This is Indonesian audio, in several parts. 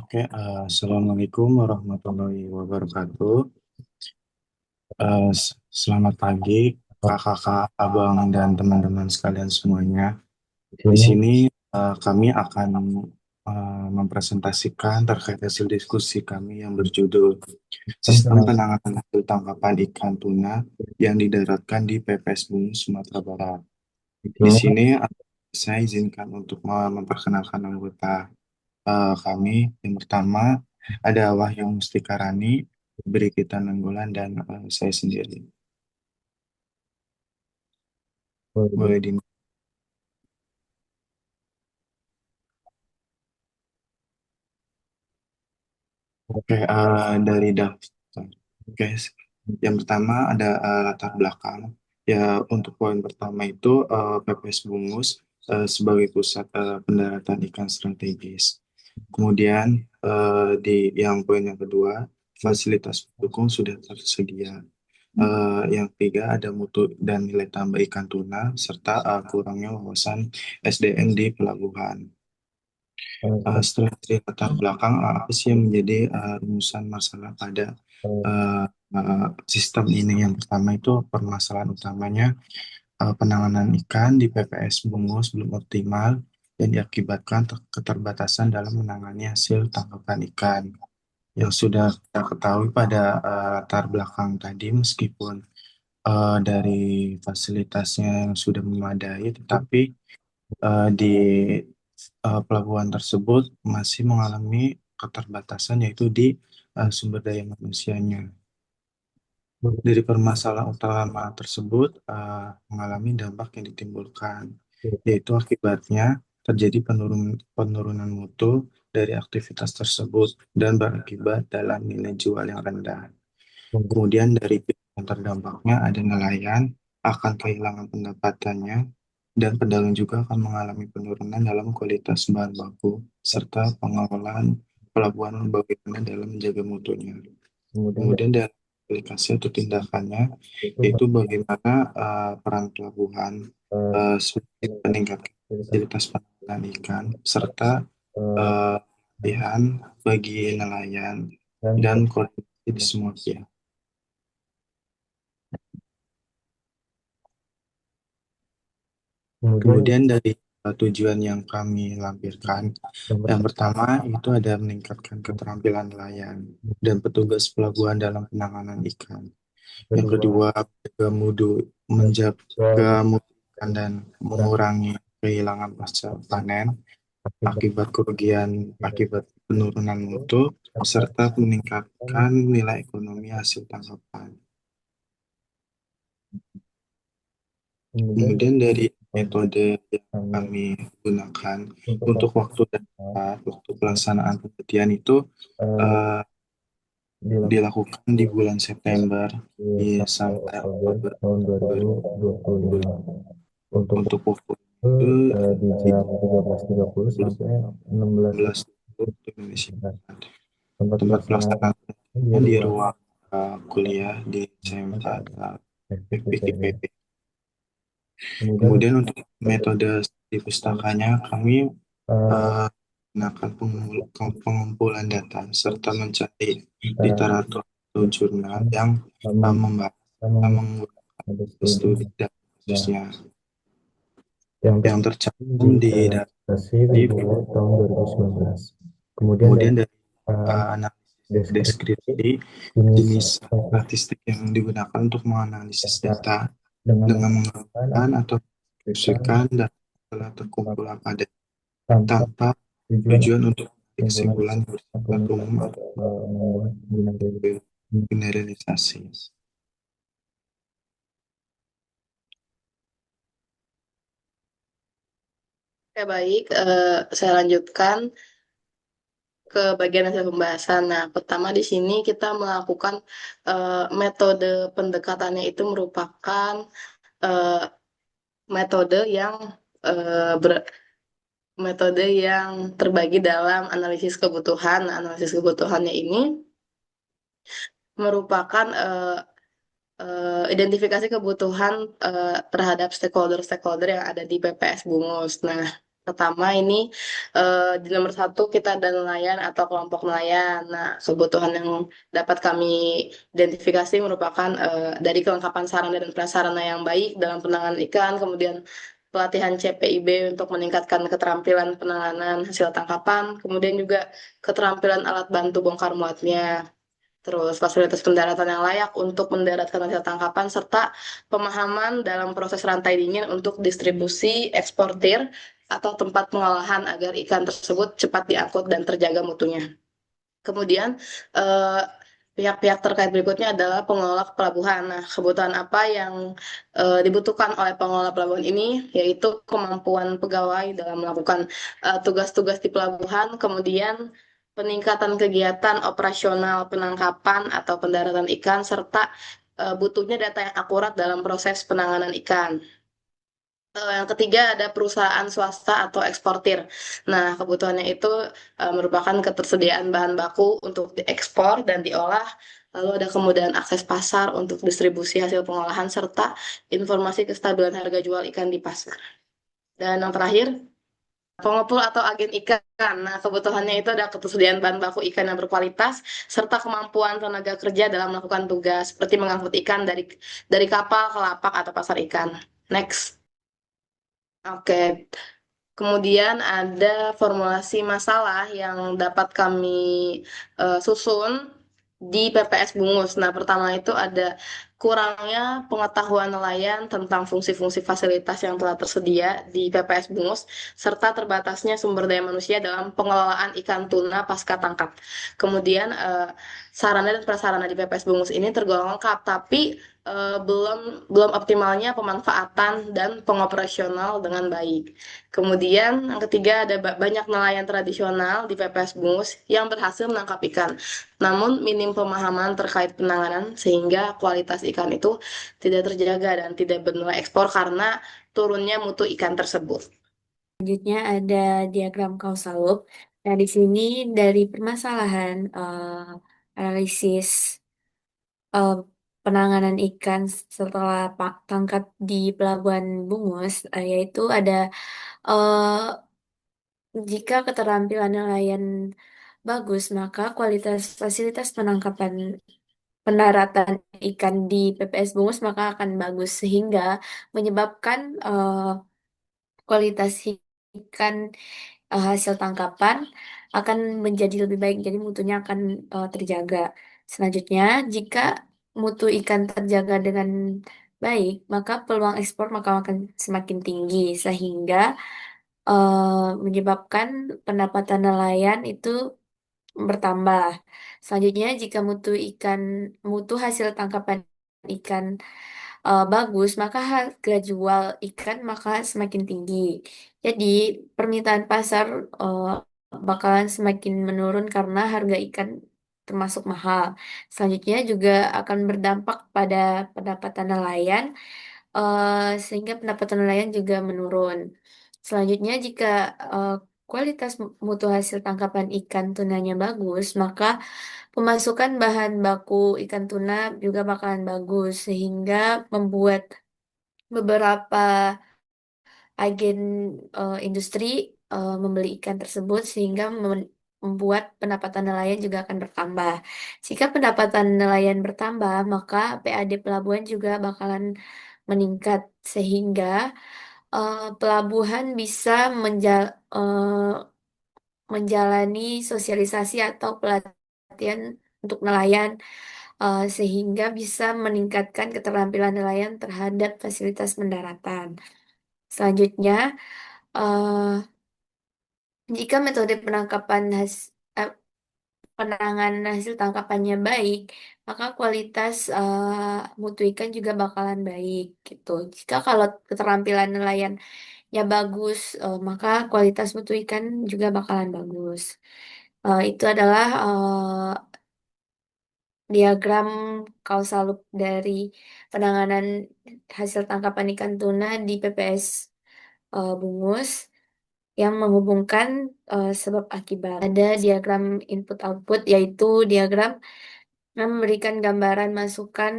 Assalamualaikum warahmatullahi wabarakatuh. Selamat pagi, kakak-kakak, abang, dan teman-teman sekalian semuanya. Di Sini, sini kami akan mempresentasikan terkait hasil diskusi kami yang berjudul kan Sistem tenang Penanganan Hasil Tangkapan Ikan Tuna yang didaratkan di PPS Bungu, Sumatera Barat. di Di sini sini saya izinkan untuk memperkenalkan anggota kami. Yang pertama ada Wahyu Mustikarani, Brigita Nanggolan, dan saya sendiri. boleh Boleh di Oke, dari daftar. Oke, yang pertama ada latar belakang. Ya, untuk poin pertama itu PPS Bungus sebagai pusat pendaratan ikan strategis. Kemudian di yang poin yang kedua, fasilitas pendukung sudah tersedia. Yang ketiga ada mutu dan nilai tambah ikan tuna serta kurangnya wawasan SDM di pelabuhan. Setelah dari latar belakang apa sih yang menjadi rumusan masalah pada uh, sistem ini? Yang pertama itu permasalahan utamanya penanganan ikan di PPS Bungus belum optimal dan diakibatkan keterbatasan dalam menangani hasil tangkapan ikan. Yang sudah kita ketahui pada latar belakang tadi, meskipun dari fasilitasnya yang sudah memadai, tetapi di pelabuhan tersebut masih mengalami keterbatasan, yaitu di sumber daya manusianya. Dari permasalahan utama tersebut mengalami dampak yang ditimbulkan, yaitu akibatnya terjadi penurunan mutu dari aktivitas tersebut dan berakibat dalam nilai jual yang rendah. Kemudian dari pihak yang terdampaknya ada nelayan akan kehilangan pendapatannya dan pedagang juga akan mengalami penurunan dalam kualitas bahan baku serta pengelolaan pelabuhan bagaimana dalam menjaga mutunya. kemudian Kemudian dari aplikasi atau tindakannya itu yaitu bagaimana peran pelabuhan sebagai peningkat fasilitas fasilitas penanganan ikan serta eh, eh, pelatihan bagi nelayan dan dan koordinasi di semua pihak. kemudian Kemudian dari tujuan yang kami lampirkan, yang yang pertama pertama itu ada meningkatkan keterampilan nelayan dan petugas pelabuhan dalam penanganan ikan. Yang kedua kedua, menjaga menjaga mutu ikan dan kurang mengurangi kehilangan pasca panen akibat akibat kerugian akibat penurunan mutu serta serta meningkatkan nilai ekonomi hasil tangkapan. kemudian Kemudian dari metode metode yang kami kami gunakan untuk untuk waktu waktu dan tempat, waktu pelaksanaan penelitian itu eh, eh, dilakukan dilakukan di bulan September sampai sampai Oktober Oktober tahun 2020. 2025 untuk Untuk waktu itu itu di di jam 13.30 sampai 16 16 waktu Indonesia. tempat Tempat pelaksanaan di pelaksanaannya di ruang ruang kuliah di SMK FPTP. FPKIPP. Kemudian Kemudian untuk metode metode di pustakanya kami eh, eh, menggunakan pengumpulan data serta mencari literasi literatur atau jurnal yang sama membahas tentang sama ada menggunakan studi studi dan ya, kasusnya yang yang tercantum tercantum di di realisasi dari Februari tahun 2019. Kemudian dari kemudian dari eh, analisis deskripsi deskripsi jenis jenis statistik statistik yang digunakan untuk menganalisis data data dengan dengan menggunakan menggunakan atau aplikasi menginstruksikan data telah terkumpul pada tanpa tanpa tujuan tujuan untuk mencari kesimpulan kesimpulan yang atau bersifat umum mencapai atau generalisasi. generalisasi. Oke, baik. Saya lanjutkan ke bagian hasil pembahasan. Nah, pertama di sini kita melakukan metode pendekatannya itu merupakan eh, metode yang eh, ber- metode yang terbagi dalam analisis kebutuhan. Nah, analisis kebutuhannya ini merupakan identifikasi kebutuhan terhadap stakeholder-stakeholder yang ada di PPS Bungus. Nah, Pertama ini di nomor satu kita ada nelayan atau kelompok nelayan. Nah, kebutuhan yang dapat kami identifikasi merupakan dari kelengkapan sarana dan prasarana yang baik dalam penanganan ikan, kemudian pelatihan CPIB untuk meningkatkan keterampilan penanganan hasil tangkapan, kemudian juga keterampilan alat bantu bongkar muatnya. Terus fasilitas pendaratan yang layak untuk mendaratkan hasil tangkapan serta pemahaman dalam proses rantai dingin untuk distribusi, eksportir, atau tempat pengolahan agar ikan tersebut cepat diangkut dan terjaga mutunya. Kemudian eh, pihak-pihak terkait berikutnya adalah pengelola pelabuhan. Nah, kebutuhan apa yang dibutuhkan oleh pengelola pelabuhan ini yaitu kemampuan pegawai dalam melakukan tugas-tugas di pelabuhan, kemudian peningkatan kegiatan operasional penangkapan atau pendaratan ikan serta butuhnya data yang akurat dalam proses penanganan ikan. Yang ketiga ada perusahaan swasta atau eksportir. Nah, kebutuhannya itu merupakan ketersediaan bahan baku untuk diekspor dan diolah, lalu ada kemudahan akses pasar untuk distribusi hasil pengolahan serta informasi kestabilan harga jual ikan di pasar. Dan yang terakhir, pengepul atau agen ikan. Nah, kebutuhannya itu ada ketersediaan bahan baku ikan yang berkualitas serta kemampuan tenaga kerja dalam melakukan tugas seperti mengangkut ikan dari kapal ke lapak atau pasar ikan. Next. Oke, kemudian ada formulasi masalah yang dapat kami susun di PPS Bungus. Nah, pertama itu ada kurangnya pengetahuan nelayan tentang fungsi-fungsi fasilitas yang telah tersedia di PPS Bungus, serta terbatasnya sumber daya manusia dalam pengelolaan ikan tuna pasca tangkap. Kemudian, sarana dan prasarana di PPS Bungus ini tergolong lengkap, tapi belum belum optimalnya pemanfaatan dan pengoperasional dengan baik. Kemudian yang ketiga ada banyak nelayan tradisional di PPS Bungus yang berhasil menangkap ikan, namun minim pemahaman terkait penanganan sehingga kualitas ikan itu tidak terjaga dan tidak bernilai ekspor karena turunnya mutu ikan tersebut. Selanjutnya ada diagram causal loop. Nah, di sini dari permasalahan analisis eh, penanganan ikan setelah tangkap di Pelabuhan Bungus, yaitu ada eh, jika keterampilan nelayan bagus, maka kualitas fasilitas penangkapan pendaratan ikan di PPS Bungus maka akan bagus sehingga menyebabkan kualitas ikan hasil tangkapan akan menjadi lebih baik, jadi mutunya akan terjaga. Selanjutnya, jika mutu ikan terjaga dengan baik, maka peluang ekspor maka akan semakin tinggi sehingga menyebabkan pendapatan nelayan itu bertambah. Selanjutnya, jika mutu hasil tangkapan ikan bagus, maka harga jual ikan maka semakin tinggi. Jadi, permintaan pasar eh, bakalan semakin menurun karena harga ikan termasuk mahal. Selanjutnya juga akan berdampak pada pendapatan nelayan, sehingga pendapatan nelayan juga menurun. Selanjutnya, jika eh, kualitas mutu hasil tangkapan ikan tunanya bagus, maka pemasukan bahan baku ikan tuna juga bakalan bagus, sehingga membuat beberapa agen industri membeli ikan tersebut, sehingga membuat pendapatan nelayan juga akan bertambah. Jika pendapatan nelayan bertambah, maka PAD pelabuhan juga bakalan meningkat, sehingga pelabuhan bisa menjalani sosialisasi atau pelatihan untuk nelayan, sehingga bisa meningkatkan keterampilan nelayan terhadap fasilitas pendaratan. Selanjutnya, eh, jika metode eh, penanganan hasil tangkapannya baik, maka kualitas mutu ikan juga bakalan baik gitu. Jika kalau keterampilan nelayannya bagus, maka kualitas mutu ikan juga bakalan bagus. Itu adalah diagram causal loop dari penanganan hasil tangkapan ikan tuna di PPS Bungus yang menghubungkan sebab akibat. Ada diagram input output, yaitu diagram yang memberikan gambaran masukan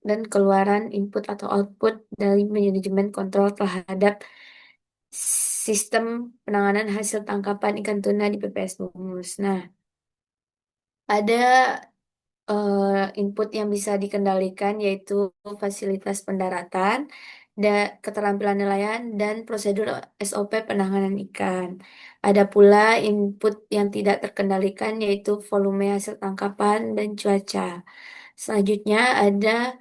dan keluaran input atau output dari manajemen kontrol terhadap sistem penanganan hasil tangkapan ikan tuna di PPS Bungus. Nah, ada input yang bisa dikendalikan yaitu fasilitas pendaratan, keterampilan nelayan, dan prosedur SOP penanganan ikan. Ada pula input yang tidak terkendalikan yaitu volume hasil tangkapan dan cuaca. Selanjutnya ada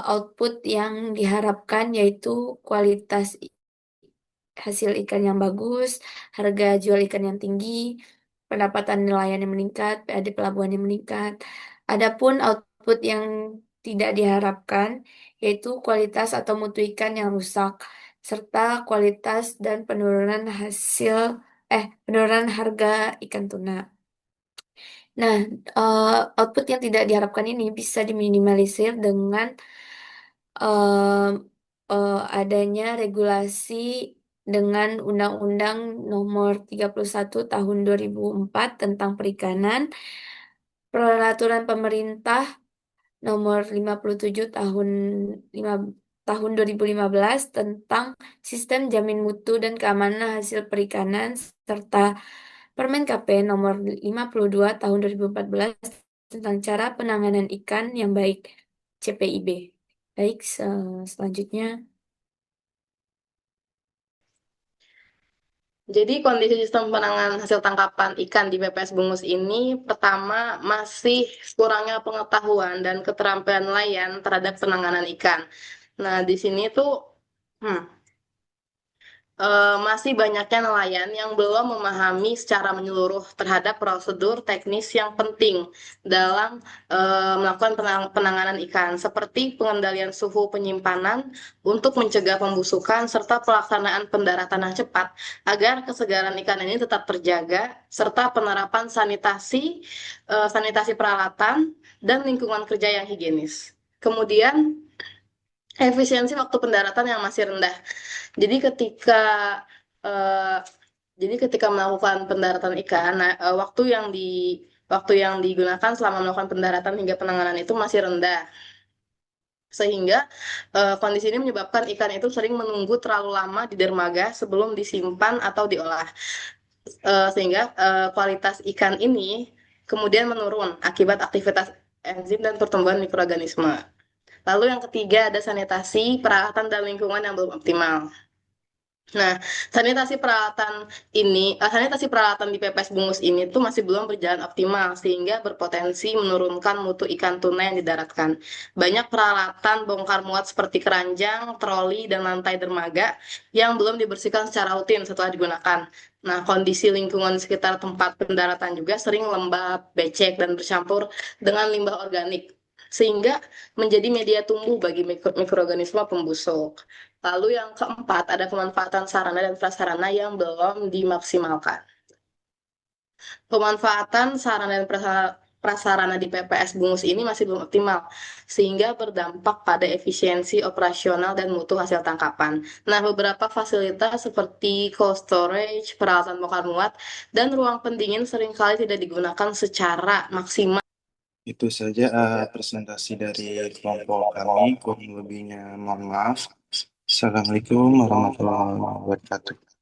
output yang diharapkan yaitu kualitas hasil ikan yang bagus, harga jual ikan yang tinggi, pendapatan nelayan yang meningkat, PAD pelabuhan yang meningkat. Adapun output yang tidak diharapkan yaitu kualitas atau mutu ikan yang rusak serta kualitas dan penurunan harga ikan tuna. Nah, output yang tidak diharapkan ini bisa diminimalisir dengan em, adanya regulasi dengan Undang-Undang Nomor 31 Tahun 2004 tentang Perikanan, Peraturan Pemerintah Nomor 57 Tahun 2015 tentang Sistem Jamin Mutu dan Keamanan Hasil Perikanan, serta Permen KP Nomor 52 Tahun 2014 tentang Cara Penanganan Ikan yang Baik, CPIB. Baik, selanjutnya. Jadi kondisi sistem penanganan hasil tangkapan ikan di PPS Bungus ini pertama masih kurangnya pengetahuan dan keterampilan nelayan terhadap penanganan ikan. Nah, di sini tuh hmm, masih banyaknya nelayan yang belum memahami secara menyeluruh terhadap prosedur teknis yang penting dalam melakukan penanganan ikan, seperti pengendalian suhu penyimpanan untuk mencegah pembusukan serta pelaksanaan pendaratan yang cepat agar kesegaran ikan ini tetap terjaga, serta penerapan sanitasi peralatan dan lingkungan kerja yang higienis. Kemudian efisiensi waktu pendaratan yang masih rendah. Jadi eh, ketika melakukan pendaratan ikan, waktu yang digunakan selama melakukan pendaratan hingga penanganan itu masih rendah. Sehingga kondisi ini menyebabkan ikan itu sering menunggu terlalu lama di dermaga sebelum disimpan atau diolah. Sehingga kualitas ikan ini kemudian menurun akibat aktivitas enzim dan pertumbuhan mikroorganisme. Lalu yang ketiga ada sanitasi, peralatan dan lingkungan yang belum optimal. Nah, sanitasi peralatan di PPS Bungus ini tuh masih belum berjalan optimal sehingga berpotensi menurunkan mutu ikan tuna yang didaratkan. Banyak peralatan bongkar muat seperti keranjang, troli, dan lantai dermaga yang belum dibersihkan secara rutin setelah digunakan. Nah, kondisi lingkungan sekitar tempat pendaratan juga sering lembab, becek, dan bercampur dengan limbah organik sehingga menjadi media tumbuh bagi mikroorganisme pembusuk. Lalu yang keempat, ada pemanfaatan sarana dan prasarana yang belum dimaksimalkan. Pemanfaatan sarana dan prasarana di PPS Bungus ini masih belum optimal, sehingga berdampak pada efisiensi operasional dan mutu hasil tangkapan. Nah, beberapa fasilitas seperti cold storage, peralatan bongkar muat, dan ruang pendingin seringkali tidak digunakan secara maksimal. Itu saja presentasi dari kelompok kami. Kurang lebihnya mohon maaf. Assalamualaikum warahmatullahi wabarakatuh.